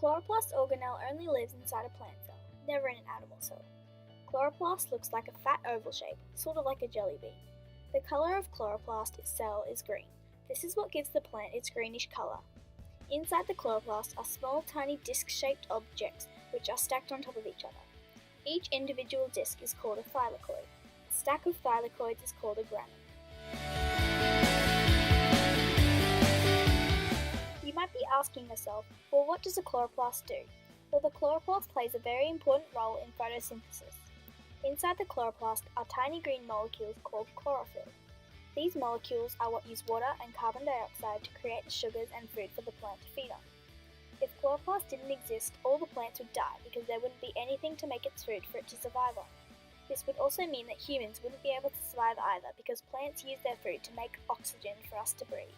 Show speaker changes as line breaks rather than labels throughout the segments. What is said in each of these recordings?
chloroplast organelle only lives inside a plant cell, never in an animal cell. Chloroplast looks like a fat oval shape, sort of like a jelly bean. The colour of chloroplast cell is green. This is what gives the plant its greenish colour. Inside the chloroplast are small, tiny disc-shaped objects which are stacked on top of each other. Each individual disc is called a thylakoid. A stack of thylakoids is called a gramen. You might be asking yourself, well, what does a chloroplast do? Well, the chloroplast plays a very important role in photosynthesis. Inside the chloroplast are tiny green molecules called chlorophyll. These molecules are what use water and carbon dioxide to create the sugars and food for the plant to feed on. If chloroplast didn't exist, all the plants would die because there wouldn't be anything to make its food for it to survive on. This would also mean that humans wouldn't be able to survive either because plants use their food to make oxygen for us to breathe.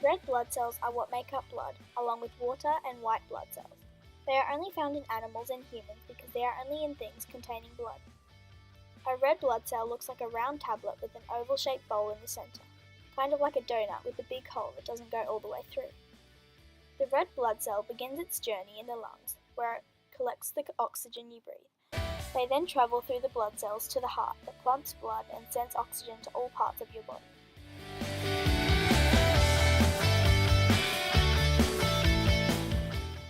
Red blood cells are what make up blood, along with water and white blood cells. They are only found in animals and humans because they are only in things containing blood. A red blood cell looks like a round tablet with an oval-shaped bowl in the centre, kind of like a donut with a big hole that doesn't go all the way through. The red blood cell begins its journey in the lungs, where it collects the oxygen you breathe. They then travel through the blood cells to the heart that pumps blood and sends oxygen to all parts of your body.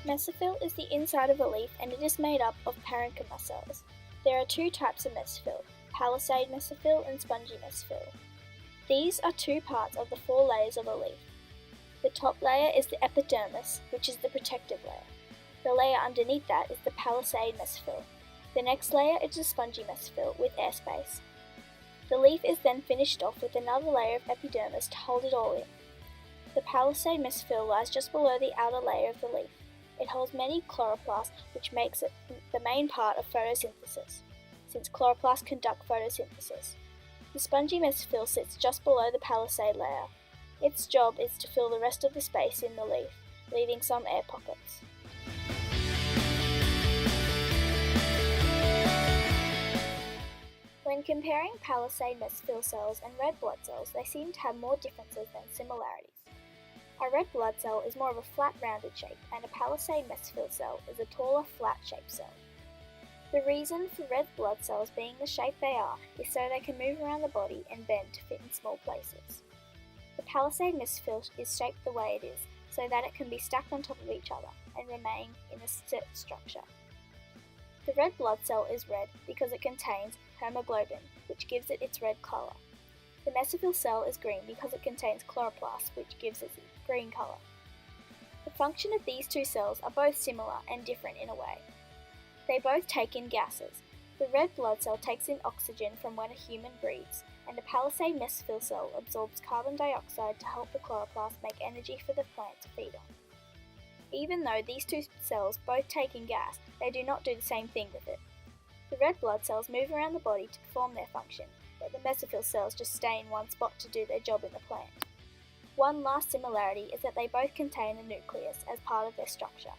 Mesophyll is the inside of a leaf and it is made up of parenchyma cells. There are two types of mesophyll, palisade mesophyll and spongy mesophyll. These are two parts of the four layers of a leaf. The top layer is the epidermis, which is the protective layer. The layer underneath that is the palisade mesophyll. The next layer is the spongy mesophyll with airspace. The leaf is then finished off with another layer of epidermis to hold it all in. The palisade mesophyll lies just below the outer layer of the leaf. It holds many chloroplasts, which makes it the main part of photosynthesis, since chloroplasts conduct photosynthesis. The spongy mesophyll sits just below the palisade layer. Its job is to fill the rest of the space in the leaf, leaving some air pockets. When comparing palisade mesophyll cells and red blood cells, they seem to have more differences than similarities. A red blood cell is more of a flat, rounded shape, and a palisade mesophyll cell is a taller, flat-shaped cell. The reason for red blood cells being the shape they are is so they can move around the body and bend to fit in small places. The palisade mesophyll is shaped the way it is, so that it can be stacked on top of each other and remain in a set structure. The red blood cell is red because it contains hemoglobin, which gives it its red colour. The mesophyll cell is green because it contains chloroplast, which gives it its green colour. The function of these two cells are both similar and different in a way. They both take in gases. The red blood cell takes in oxygen from when a human breathes, and the palisade mesophyll cell absorbs carbon dioxide to help the chloroplast make energy for the plant to feed on. Even though these two cells both take in gas, they do not do the same thing with it. The red blood cells move around the body to perform their function, but the mesophyll cells just stay in one spot to do their job in the plant. One last similarity is that they both contain a nucleus as part of their structure.